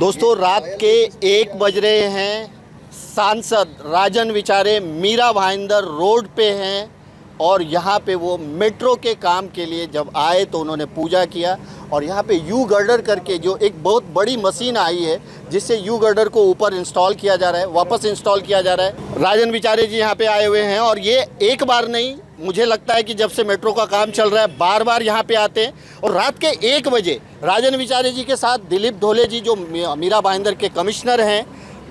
दोस्तों रात के 1 बज रहे हैं। सांसद राजन विचारे मीरा भाईंदर रोड पे हैं और यहाँ पे वो मेट्रो के काम के लिए जब आए तो उन्होंने पूजा किया और यहाँ पे यू गर्डर करके जो एक बहुत बड़ी मशीन आई है जिससे यू गर्डर को ऊपर इंस्टॉल किया जा रहा है, वापस इंस्टॉल किया जा रहा है। राजन विचारे जी यहाँ पे आए हुए हैं और ये एक बार नहीं, मुझे लगता है कि जब से मेट्रो का काम चल रहा है बार बार यहाँ पे आते हैं। और रात के 1 बजे राजन विचारे जी के साथ दिलीप धोले जी जो मीरा भाईंदर के कमिश्नर हैं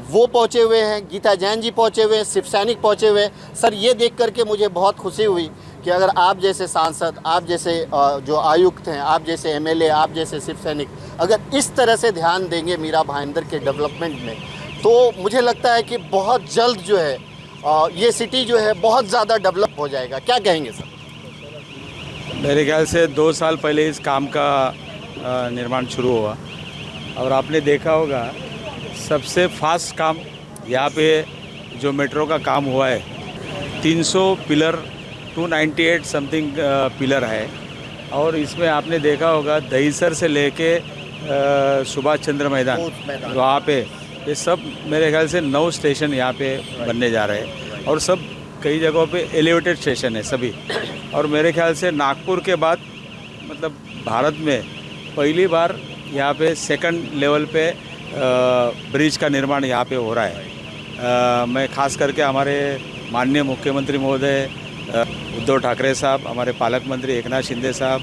वो पहुँचे हुए हैं, गीता जैन जी पहुँचे हुए हैं, शिव सैनिक पहुँचे हुए हैं। सर ये देख करके मुझे बहुत खुशी हुई कि अगर आप जैसे सांसद, आप जैसे जो आयुक्त हैं, आप जैसे एमएलए, आप जैसे शिव सैनिक अगर इस तरह से ध्यान देंगे मीरा भाईंदर के डेवलपमेंट में तो मुझे लगता है कि बहुत जल्द जो है ये सिटी जो है बहुत ज़्यादा डेवलप हो जाएगा। क्या कहेंगे सर? मेरे ख्याल से 2 साल पहले इस काम का निर्माण शुरू हुआ और आपने देखा होगा सबसे फास्ट काम यहाँ पे जो मेट्रो का काम हुआ है। 300 पिलर 298 समथिंग पिलर है और इसमें आपने देखा होगा दहीसर से लेके सुभाष चंद्र मैदान वहाँ पे ये सब मेरे ख्याल से 9 स्टेशन यहाँ पे बनने जा रहे हैं और सब कई जगहों पे एलिवेटेड स्टेशन है सभी। और मेरे ख्याल से नागपुर के बाद मतलब भारत में पहली बार यहाँ पे सेकंड लेवल पे ब्रिज का निर्माण यहाँ पे हो रहा है। मैं खास करके हमारे माननीय मुख्यमंत्री महोदय उद्धव ठाकरे साहब, हमारे पालक मंत्री एकनाथ शिंदे साहब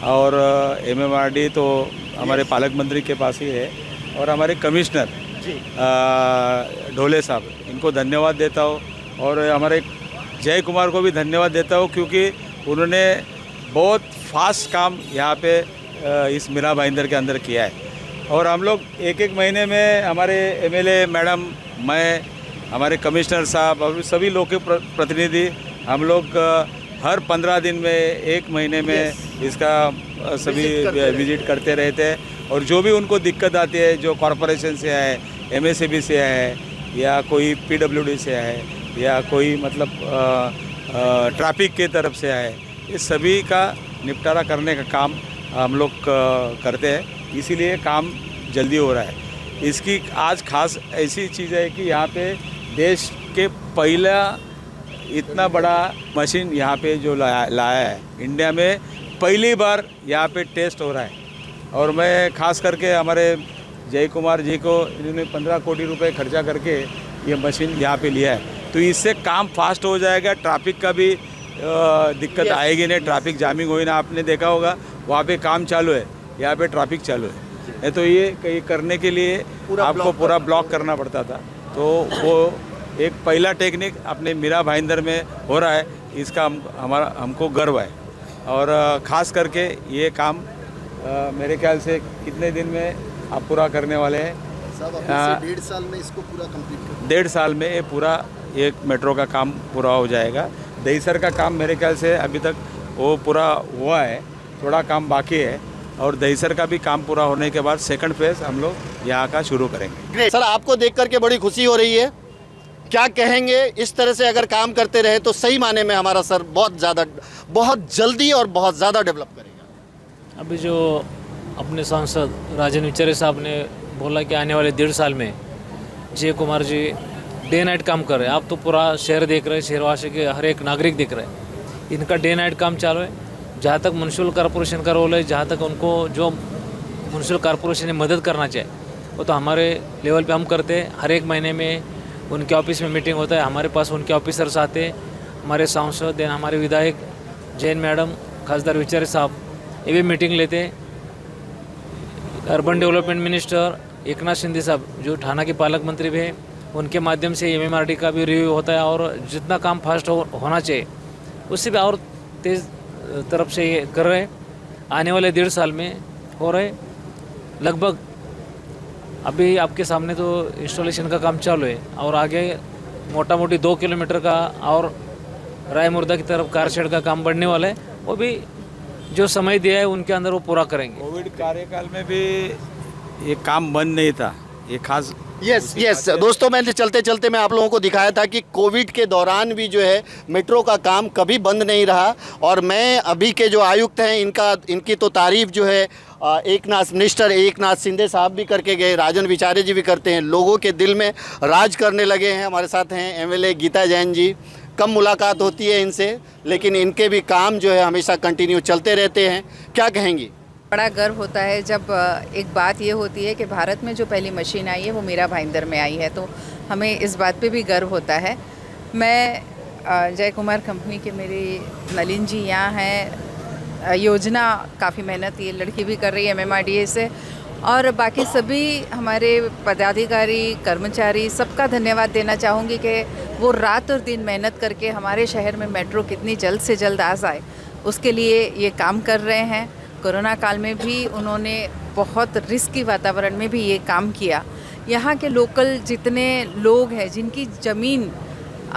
और एमएमआरडी तो हमारे पालक मंत्री के पास ही है और हमारे कमिश्नर ढोले साहब, इनको धन्यवाद देता हूँ। और हमारे जय कुमार को भी धन्यवाद देता हूँ क्योंकि उन्होंने बहुत फास्ट काम यहाँ पे इस मीरा भाईंदर के अंदर किया है। और हम लोग एक महीने में हमारे एमएलए मैडम, मैं, हमारे कमिश्नर साहब और सभी लोग के प्रतिनिधि हम लोग हर 15 दिन में 1 महीने में इसका सभी विजिट करते रहते हैं। और जो भी उनको दिक्कत आती है, जो कॉरपोरेशन से है, एमएसएबी से है या कोई पीडब्ल्यूडी से है या कोई मतलब ट्रैफिक के तरफ से है, इस सभी का निपटारा करने का काम हम लोग करते हैं। इसीलिए काम जल्दी हो रहा है। इसकी आज खास ऐसी चीज़ है कि यहाँ पे देश के पहला इतना बड़ा मशीन यहाँ पे जो लाया है, इंडिया में पहली बार यहाँ पे टेस्ट हो रहा है। और मैं खास करके हमारे जय कुमार जी को, इन्होंने 15 कोटी रुपए खर्चा करके ये मशीन यहाँ पे लिया है तो इससे काम फास्ट हो जाएगा। ट्रैफिक का भी दिक्कत आएगी नहीं, ट्रैफिक जामिंग होगी ना। आपने देखा होगा वहाँ पे काम चालू है, यहाँ पे ट्रैफिक चालू है तो ये करने के लिए आपको पूरा ब्लॉक करना पड़ता था। तो वो एक पहला टेक्निक अपने मीरा भाईंदर में हो रहा है, इसका हमको गर्व है। और ख़ास करके ये काम मेरे ख्याल से कितने दिन में आप पूरा करने वाले हैं? सब 1.5 साल में इसको पूरा कंप्लीट कर 1.5 साल में ये पूरा एक मेट्रो का काम पूरा हो जाएगा। दहीसर का काम मेरे ख्याल से अभी तक वो पूरा हुआ है, थोड़ा काम बाकी है और दहीसर का भी काम पूरा होने के बाद सेकंड फेज हम लोग यहाँ का शुरू करेंगे। सर आपको देख करके बड़ी खुशी हो रही है, क्या कहेंगे? इस तरह से अगर काम करते रहे तो सही माने में हमारा सर बहुत जल्दी और बहुत ज़्यादा डेवलप करेगा। अभी जो अपने सांसद राजन विचारे साहब ने बोला कि आने वाले 1.5 साल में जय कुमार जी डे नाइट काम कर रहे हैं। आप तो पूरा शहर देख रहे हैं, शहरवासी के हर एक नागरिक देख रहे हैं, इनका डे नाइट काम चालू है। जहाँ तक म्यूनसिपल कॉरपोरेशन का रोल है, जहाँ तक उनको जो म्यूनसिपल कॉरपोरेशन ने मदद करना चाहिए वो तो हमारे लेवल पे हम करते हैं। हर एक महीने में उनके ऑफिस में मीटिंग होता है, हमारे पास उनके ऑफिसर्स आते हैं, हमारे सांसद, हमारे विधायक जैन मैडम, खासदार विचारे साहब ये भी मीटिंग लेते हैं। Urban development minister Eknath Shinde साहब जो ठाणा के पालक मंत्री भी हैं, उनके माध्यम से एमएमआरडी का भी रिव्यू होता है और जितना काम फास्ट होना चाहिए उससे भी और तेज़ तरफ से ये कर रहे हैं। आने वाले 1.5 साल में हो रहे लगभग। अभी आपके सामने तो इंस्टॉलेशन का काम चालू है और आगे मोटा मोटी 2 किलोमीटर का और राय मुर्दा की तरफ कार शेड का काम बढ़ने वाला है। वो भी जो समय दिया है उनके अंदर वो पूरा करेंगे। कोविड कार्यकाल में भी ये काम बंद नहीं था, ये खास यस दोस्तों, मैंने चलते चलते मैं आप लोगों को दिखाया था कि कोविड के दौरान भी जो है मेट्रो का काम कभी बंद नहीं रहा। और मैं अभी के जो आयुक्त हैं इनकी तो तारीफ़ जो है मिनिस्टर एक नाथ शिंदे साहब भी करके गए, राजन विचारे जी भी करते हैं, लोगों के दिल में राज करने लगे हैं। हमारे साथ हैं एमएलए गीता जैन जी। कम मुलाकात होती है इनसे, लेकिन इनके भी काम जो है हमेशा कंटिन्यू चलते रहते हैं। क्या कहेंगी? बड़ा गर्व होता है जब एक बात ये होती है कि भारत में जो पहली मशीन आई है वो मीरा भाईंदर में आई है, तो हमें इस बात पे भी गर्व होता है। मैं जय कुमार कंपनी के मेरे नलिन जी यहाँ हैं। योजना काफ़ी मेहनत ये लड़की भी कर रही है MMRDA से, और बाकी सभी हमारे पदाधिकारी कर्मचारी सबका धन्यवाद देना चाहूँगी कि वो रात और दिन मेहनत करके हमारे शहर में मेट्रो कितनी जल्द से जल्द आ जाए उसके लिए ये काम कर रहे हैं। कोरोना काल में भी उन्होंने बहुत रिस्की वातावरण में भी ये काम किया। यहाँ के लोकल जितने लोग हैं जिनकी ज़मीन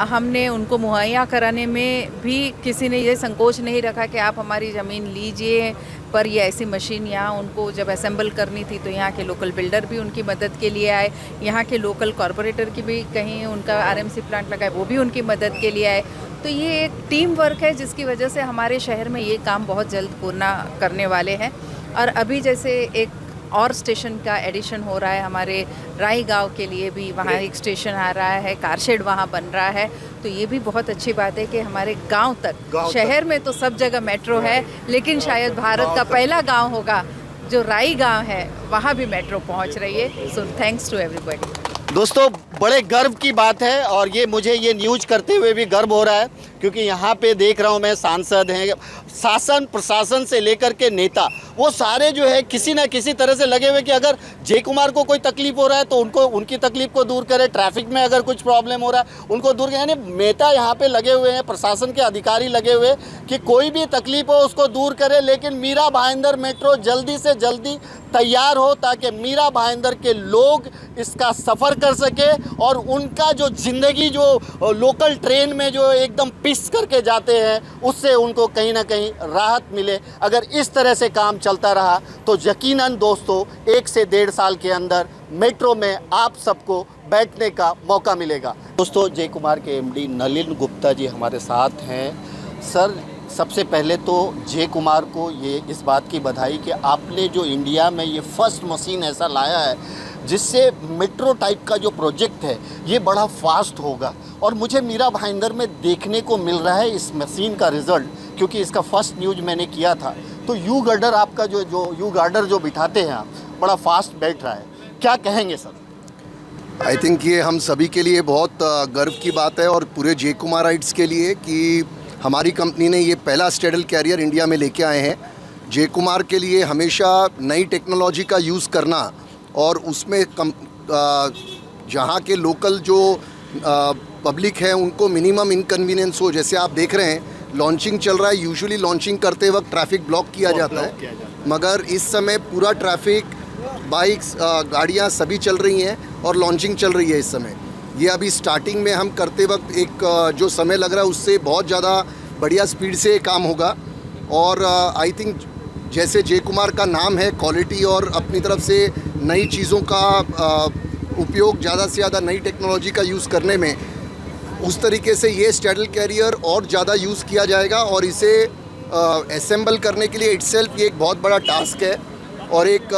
हमने उनको मुहैया कराने में भी किसी ने ये संकोच नहीं रखा कि आप हमारी ज़मीन लीजिए, पर ये ऐसी मशीन यहाँ उनको जब असेंबल करनी थी तो यहाँ के लोकल बिल्डर भी उनकी मदद के लिए आए, यहाँ के लोकल कॉरपोरेटर की भी कहीं उनका RMC प्लांट लगा है वो भी उनकी मदद के लिए आए। तो ये एक टीम वर्क है जिसकी वजह से हमारे शहर में ये काम बहुत जल्द पूर्ण करने वाले हैं। और अभी जैसे एक और स्टेशन का एडिशन हो रहा है हमारे राई गांव के लिए भी, वहाँ एक स्टेशन आ रहा है, कारशेड वहाँ बन रहा है, तो ये भी बहुत अच्छी बात है कि हमारे गांव तक शहर में तो सब जगह मेट्रो है, लेकिन शायद भारत का पहला गांव होगा जो राई गांव है वहाँ भी मेट्रो पहुँच रही है। So thanks to everybody. दोस्तों, बड़े गर्व की बात है और ये मुझे ये न्यूज़ करते हुए भी गर्व हो रहा है, क्योंकि यहाँ पे देख रहा हूँ मैं सांसद हैं, शासन प्रशासन से लेकर के नेता, वो सारे जो है किसी ना किसी तरह से लगे हुए कि अगर जय कुमार को कोई तकलीफ हो रहा है तो उनको उनकी तकलीफ को दूर करे, ट्रैफिक में अगर कुछ प्रॉब्लम हो रहा है उनको दूर करें। यानी नेता यहाँ पे लगे हुए हैं, प्रशासन के अधिकारी लगे हुए हैं कि कोई भी तकलीफ हो उसको दूर करे, लेकिन मीरा भाईंदर मेट्रो जल्दी से जल्दी तैयार हो ताकि मीरा भाईंदर के लोग इसका सफ़र कर सके और उनका जो ज़िंदगी जो लोकल ट्रेन में जो एकदम पिस करके जाते हैं उससे उनको कहीं ना कहीं राहत मिले। अगर इस तरह से काम चलता रहा तो यकीनन दोस्तों 1 से 1.5 साल के अंदर मेट्रो में आप सबको बैठने का मौका मिलेगा। दोस्तों, जय कुमार के MD नलिन गुप्ता जी हमारे साथ हैं। सर, सबसे पहले तो जय कुमार को ये इस बात की बधाई कि आपने जो इंडिया में ये फर्स्ट मशीन ऐसा लाया है जिससे मेट्रो टाइप का जो प्रोजेक्ट है ये बड़ा फास्ट होगा। और मुझे मीरा भाईंदर में देखने को मिल रहा है इस मशीन का रिज़ल्ट, क्योंकि इसका फर्स्ट न्यूज़ मैंने किया था तो यू गर्डर आपका जो यू गार्डर जो बिठाते हैं आप, बड़ा फास्ट बैठ रहा है। क्या कहेंगे सर? आई थिंक ये हम सभी के लिए बहुत गर्व की बात है और पूरे जय कुमाराइट्स के लिए कि हमारी कंपनी ने ये पहला स्ट्रेडल कैरियर इंडिया में लेके आए हैं। जय कुमार के लिए हमेशा नई टेक्नोलॉजी का यूज़ करना और उसमें जहाँ के लोकल जो पब्लिक है उनको मिनिमम इनकन्वीनियंस हो। जैसे आप देख रहे हैं लॉन्चिंग चल रहा है, यूजुअली लॉन्चिंग करते वक्त ट्रैफिक ब्लॉक किया जाता है, मगर इस समय पूरा ट्रैफिक, बाइक्स, गाड़ियाँ सभी चल रही हैं और लॉन्चिंग चल रही है इस समय। ये अभी स्टार्टिंग में हम करते वक्त एक जो समय लग रहा है उससे बहुत ज़्यादा बढ़िया स्पीड से काम होगा। और आई थिंक जैसे जय कुमार का नाम है क्वालिटी और अपनी तरफ से नई चीज़ों का उपयोग, ज़्यादा से ज़्यादा नई टेक्नोलॉजी का यूज़ करने में, उस तरीके से ये स्ट्रेडल कैरियर और ज़्यादा यूज़ किया जाएगा। और इसे असेंबल करने के लिए इटसेल्फ ये एक बहुत बड़ा टास्क है और एक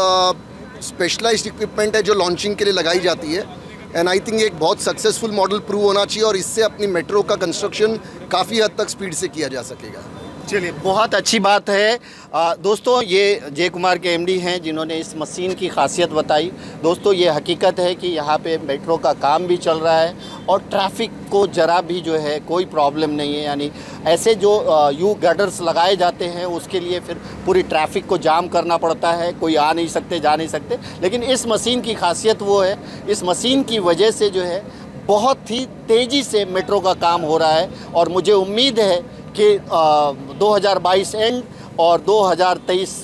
स्पेशलाइज्ड इक्विपमेंट है जो लॉन्चिंग के लिए लगाई जाती है। एंड आई थिंक एक बहुत सक्सेसफुल मॉडल प्रूव होना चाहिए और इससे अपनी मेट्रो का कंस्ट्रक्शन काफ़ी हद तक स्पीड से किया जा सकेगा। चलिए, बहुत अच्छी बात है। दोस्तों, ये जय कुमार के MD हैं जिन्होंने इस मशीन की खासियत बताई। दोस्तों, ये हकीकत है कि यहाँ पे मेट्रो का काम भी चल रहा है और ट्रैफिक को ज़रा भी जो है कोई प्रॉब्लम नहीं है। यानी ऐसे जो यू गर्डर्स लगाए जाते हैं उसके लिए फिर पूरी ट्रैफिक को जाम करना पड़ता है, कोई आ नहीं सकते, जा नहीं सकते। लेकिन इस मशीन की खासियत वो है, इस मशीन की वजह से जो है बहुत ही तेज़ी से मेट्रो का काम हो रहा है और मुझे उम्मीद है कि 2022 एंड और 2023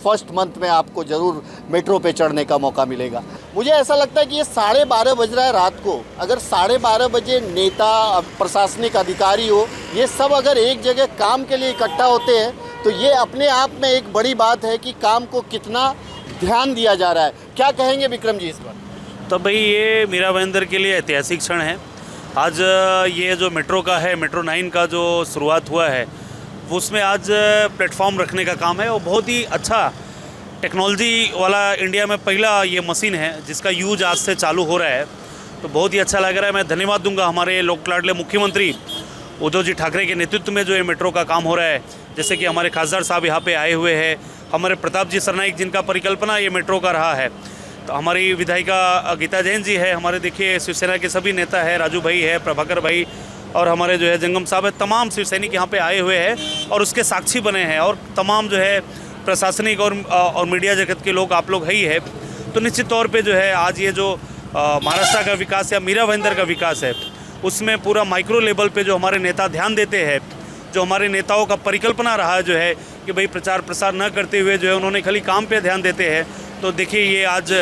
फर्स्ट मंथ में आपको ज़रूर मेट्रो पे चढ़ने का मौका मिलेगा। मुझे ऐसा लगता है कि ये 12:30 बज रहा है रात को, अगर 12:30 बजे नेता, प्रशासनिक अधिकारी हो, ये सब अगर एक जगह काम के लिए इकट्ठा होते हैं तो ये अपने आप में एक बड़ी बात है कि काम को कितना ध्यान दिया जा रहा है। क्या कहेंगे विक्रम जी इस पर? तो भाई ये मीरा भाईंदर के लिए ऐतिहासिक क्षण है। आज ये जो मेट्रो का है, मेट्रो 9 का जो शुरुआत हुआ है, उसमें आज प्लेटफॉर्म रखने का काम है और बहुत ही अच्छा टेक्नोलॉजी वाला इंडिया में पहला ये मशीन है जिसका यूज आज से चालू हो रहा है, तो बहुत ही अच्छा लग रहा है। मैं धन्यवाद दूंगा हमारे लोकलाडले मुख्यमंत्री उद्धव जी ठाकरे के नेतृत्व में जो ये मेट्रो का काम हो रहा है। जैसे कि हमारे खासदार साहब यहाँ पे आए हुए हैं, हमारे प्रताप जी सरनाइक जिनका परिकल्पना ये मेट्रो का रहा है, तो हमारी विधायिका गीता जैन जी है, हमारे देखिए शिवसेना के सभी नेता है, राजू भाई है, प्रभाकर भाई और हमारे जो है जंगम साहब है, तमाम शिव सैनिक यहाँ पे आए हुए हैं और उसके साक्षी बने हैं, और तमाम जो है प्रशासनिक और मीडिया जगत के लोग आप लोग है ही है। तो निश्चित तौर पे जो है आज ये जो महाराष्ट्र का विकास या मीरा भाईंदर का विकास है उसमें पूरा माइक्रो लेवल पे जो हमारे नेता ध्यान देते हैं, जो हमारे नेताओं का परिकल्पना रहा है जो है कि भाई प्रचार प्रसार न करते हुए जो है उन्होंने खाली काम पे ध्यान देते हैं, तो देखिए ये आज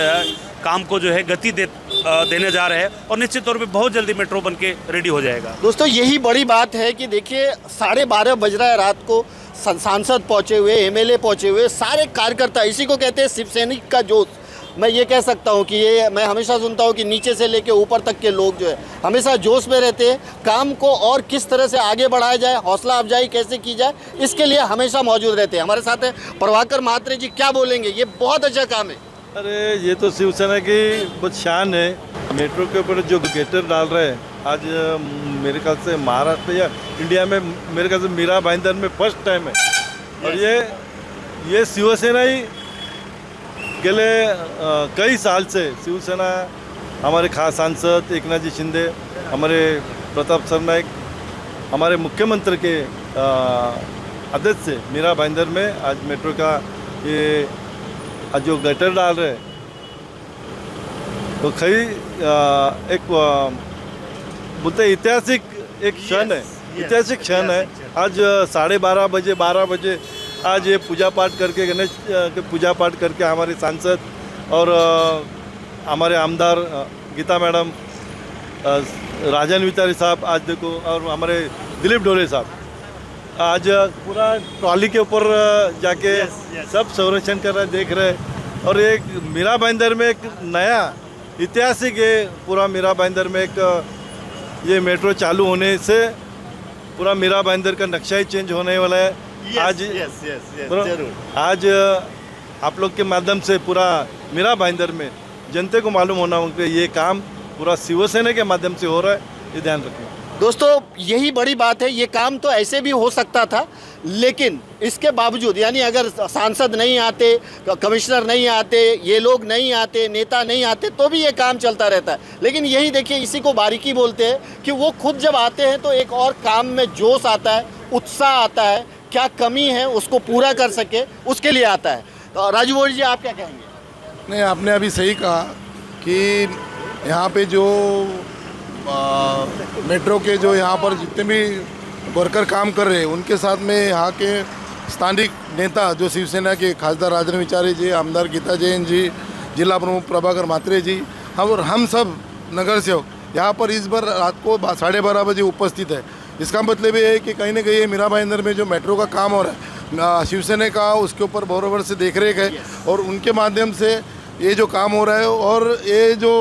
काम को जो है गति देने जा रहे हैं और निश्चित तौर पे बहुत जल्दी मेट्रो बन के रेडी हो जाएगा। दोस्तों यही बड़ी बात है कि देखिए 12:30 बज रहा है रात को, सांसद पहुँचे हुए, एमएलए पहुँचे हुए, सारे कार्यकर्ता, इसी को कहते हैं शिव सैनिक का जोश। मैं ये कह सकता हूँ कि ये मैं हमेशा सुनता हूँ कि नीचे से लेके ऊपर तक के लोग जो है हमेशा जोश में रहते हैं, काम को और किस तरह से आगे बढ़ाया जाए, हौसला अफजाई कैसे की जाए, इसके लिए हमेशा मौजूद रहते हैं। हमारे साथ है प्रभाकर महात्रे जी, क्या बोलेंगे? ये बहुत अच्छा काम है। अरे ये तो शिवसेना की बहुत शान है। मेट्रो के ऊपर जो गेटर डाल रहे हैं आज मेरे ख्याल से महाराष्ट्र या इंडिया में मेरे ख्याल से मीरा भाईंदर में फर्स्ट टाइम है। और ये शिवसेना ही गेले कई साल से शिवसेना, हमारे खास सांसद एकनाथ जी शिंदे, हमारे प्रताप सरनाइक, हमारे मुख्यमंत्री के आदेश से मीरा भाईंदर में आज मेट्रो का ये आज जो गटर डाल रहे हैं तो कई एक बोलते ऐतिहासिक एक क्षण है, ऐतिहासिक क्षण है। आज 12:30 12 बजे आज ये पूजा पाठ करके, गणेश के पूजा पाठ करके हमारे सांसद और हमारे आमदार गीता मैडम, राजन विचारे साहब आज देखो, और हमारे दिलीप ढोले साहब आज पूरा ट्रॉली के ऊपर जाके सब संरक्षण कर रहे, देख रहे। और एक मीरा भाईंदर में एक नया ऐतिहासिक है, पूरा मीरा भाईंदर में एक ये मेट्रो चालू होने से पूरा मीरा भाईंदर का नक्शा ही चेंज होने वाला है। आज आज आप लोग के माध्यम से पूरा मीरा भाईंदर में जनता को मालूम होना कि ये काम पूरा शिवसेना के माध्यम से हो रहा है, ये ध्यान रखना। दोस्तों यही बड़ी बात है, ये काम तो ऐसे भी हो सकता था, लेकिन इसके बावजूद यानी अगर सांसद नहीं आते, कमिश्नर नहीं आते, ये लोग नहीं आते, नेता नहीं आते, तो भी ये काम चलता रहता है। लेकिन यही देखिए, इसी को बारीकी बोलते हैं कि वो खुद जब आते हैं तो एक और काम में जोश आता है, उत्साह आता है, क्या कमी है उसको पूरा कर सके उसके लिए आता है। तो राजू बोरी जी, आप क्या कहेंगे? नहीं, आपने अभी सही कहा कि यहाँ पे जो मेट्रो के जो यहाँ पर जितने भी वर्कर काम कर रहे हैं उनके साथ में यहाँ के स्थानिक नेता जो शिवसेना के खासदार राजन विचारे जी, आमदार गीता जैन जी, जिला प्रमुख प्रभाकर महात्रे जी, हम सब नगर सेवक यहाँ पर इस बार रात को 12:30 बजे उपस्थित है। इसका मतलब ये है कि कहीं ना कहीं मीरा भाईंदर में जो मेट्रो का काम हो रहा है शिवसेना का, उसके ऊपर बराबर से देख रेख है और उनके माध्यम से ये जो काम हो रहा है। और ये जो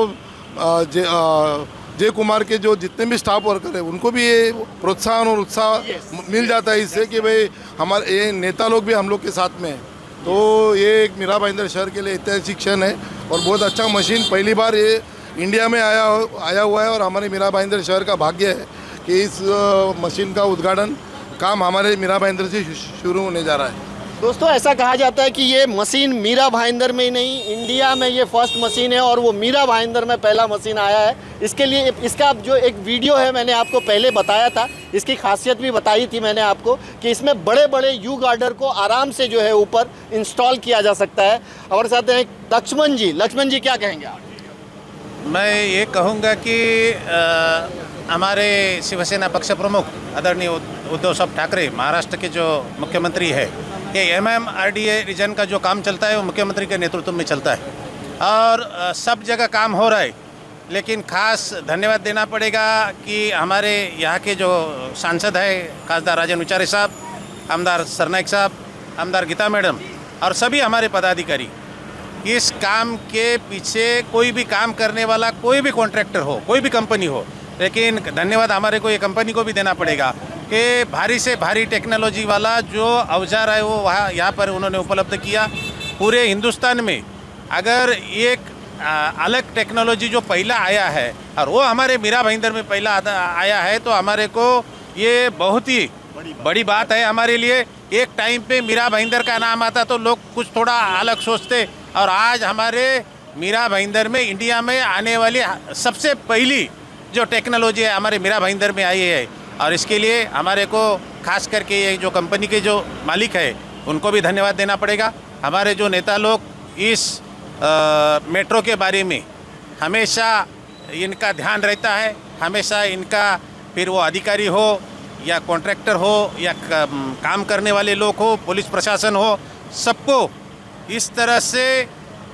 जय कुमार के जो जितने भी स्टाफ वर्कर है उनको भी ये प्रोत्साहन और उत्साह मिल जाता है इससे कि भाई हमारे ये नेता लोग भी हम लोग के साथ में हैं। तो ये एक मीरा भाईंदर शहर के लिए ऐतिहासिक क्षण है और बहुत अच्छा मशीन पहली बार ये इंडिया में आया हुआ है। और हमारे मीरा भाईंदर शहर का भाग्य है कि इस मशीन का उद्घाटन काम हमारे मीरा भाईंदर से शुरू होने जा रहा है। दोस्तों ऐसा कहा जाता है कि ये मशीन मीरा भाईंदर में ही नहीं, इंडिया में ये फर्स्ट मशीन है और वो मीरा भाईंदर में पहला मशीन आया है। इसके लिए इसका जो एक वीडियो है मैंने आपको पहले बताया था, इसकी खासियत भी बताई थी मैंने आपको कि इसमें बड़े बड़े यू गार्डर को आराम से जो है ऊपर इंस्टॉल किया जा सकता है। हमारे साथ हैं लक्ष्मण जी। लक्ष्मण जी, क्या कहेंगे आप? मैं ये कहूँगा कि हमारे शिवसेना पक्ष प्रमुख आदरणीय उद्धव साहब ठाकरे, महाराष्ट्र के जो मुख्यमंत्री है, ये MMRDA रीजन का जो काम चलता है वो मुख्यमंत्री के नेतृत्व में चलता है और सब जगह काम हो रहा है। लेकिन खास धन्यवाद देना पड़ेगा कि हमारे यहाँ के जो सांसद है खासदार राजन विचारे साहब, आमदार सरनाइक साहब, आमदार गीता मैडम और सभी हमारे पदाधिकारी। इस काम के पीछे कोई भी काम करने वाला कोई भी कॉन्ट्रैक्टर हो, कोई भी कंपनी हो, लेकिन धन्यवाद हमारे को ये कंपनी को भी देना पड़ेगा कि भारी से भारी टेक्नोलॉजी वाला जो औजार है वो यहाँ पर उन्होंने उपलब्ध किया पूरे हिंदुस्तान में अगर एक अलग टेक्नोलॉजी जो पहला आया है और वो हमारे मीरा भाईंदर में पहला आया है, तो हमारे को ये बहुत ही बड़ी बात है हमारे लिए। एक टाइम पे मीरा भाईंदर का नाम आता तो लोग कुछ थोड़ा अलग सोचते, और आज हमारे मीरा भाईंदर में इंडिया में आने वाली सबसे पहली जो टेक्नोलॉजी है हमारे मीरा भाईंदर में आई है। और इसके लिए हमारे को खास करके ये जो कंपनी के जो मालिक है उनको भी धन्यवाद देना पड़ेगा। हमारे जो नेता लोग इस मेट्रो के बारे में हमेशा इनका ध्यान रहता है, हमेशा इनका, फिर वो अधिकारी हो या कॉन्ट्रैक्टर हो या काम करने वाले लोग हो, पुलिस प्रशासन हो, सबको इस तरह से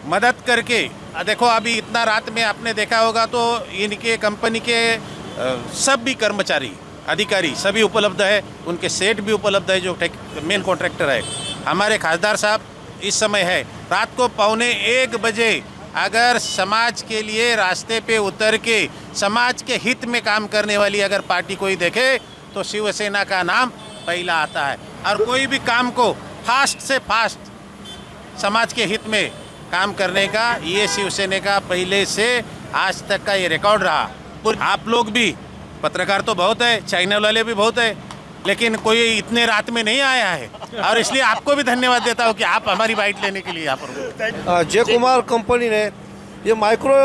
मदद करके, देखो अभी इतना रात में आपने देखा होगा तो इनके कंपनी के सभी कर्मचारी अधिकारी सभी उपलब्ध है, उनके सेट भी उपलब्ध है जो मेन कॉन्ट्रैक्टर है। हमारे खासदार साहब इस समय है रात को 1:15 बजे अगर समाज के लिए रास्ते पे उतर के समाज के हित में काम करने वाली अगर पार्टी कोई देखे तो शिवसेना का नाम पहला आता है। और कोई भी काम को फास्ट से फास्ट समाज के हित में काम करने का ये शिवसेना का पहले से आज तक का ये रिकॉर्ड रहा। आप लोग भी, पत्रकार तो बहुत है, चैनल वाले भी बहुत है, लेकिन कोई इतने रात में नहीं आया है, और इसलिए आपको भी धन्यवाद देता हूँ कि आप हमारी बाइट लेने के लिए यहाँ पर। जय कुमार कंपनी ने ये माइक्रो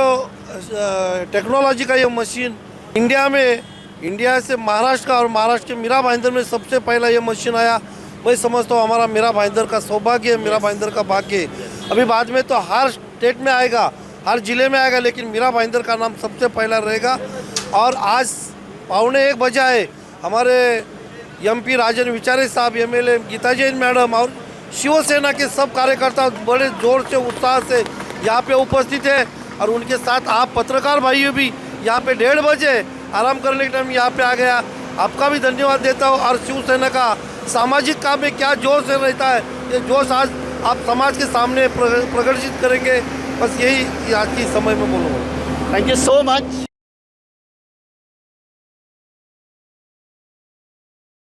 टेक्नोलॉजी का ये मशीन इंडिया से महाराष्ट्र का, और महाराष्ट्र के मीरा भाईंदर में सबसे पहला ये मशीन आया। मैं समझता हूँ हमारा मीरा भाईंदर का सौभाग्य है, मीरा भाईंदर का भाग्य है। अभी बाद में तो हर स्टेट में आएगा, हर जिले में आएगा, लेकिन मीरा भाईंदर का नाम सबसे पहला रहेगा। और आज 1:15 बजे आए हमारे MP राजन विचारे साहब, MLA गीता जैन मैडम और शिवसेना के सब कार्यकर्ता बड़े जोर से उत्साह से यहाँ पे उपस्थित है। और उनके साथ आप पत्रकार भाइयों भी यहाँ पे 1:30 बजे आराम करने के टाइम यहाँ पे आ गया। आपका भी धन्यवाद देता हूँ। और शिवसेना का सामाजिक काम में क्या जोश रहता है, ये जोश आज आप समाज के सामने प्रदर्शित करेंगे। बस यही आज की समय में बोलूँगा। Thank you so much.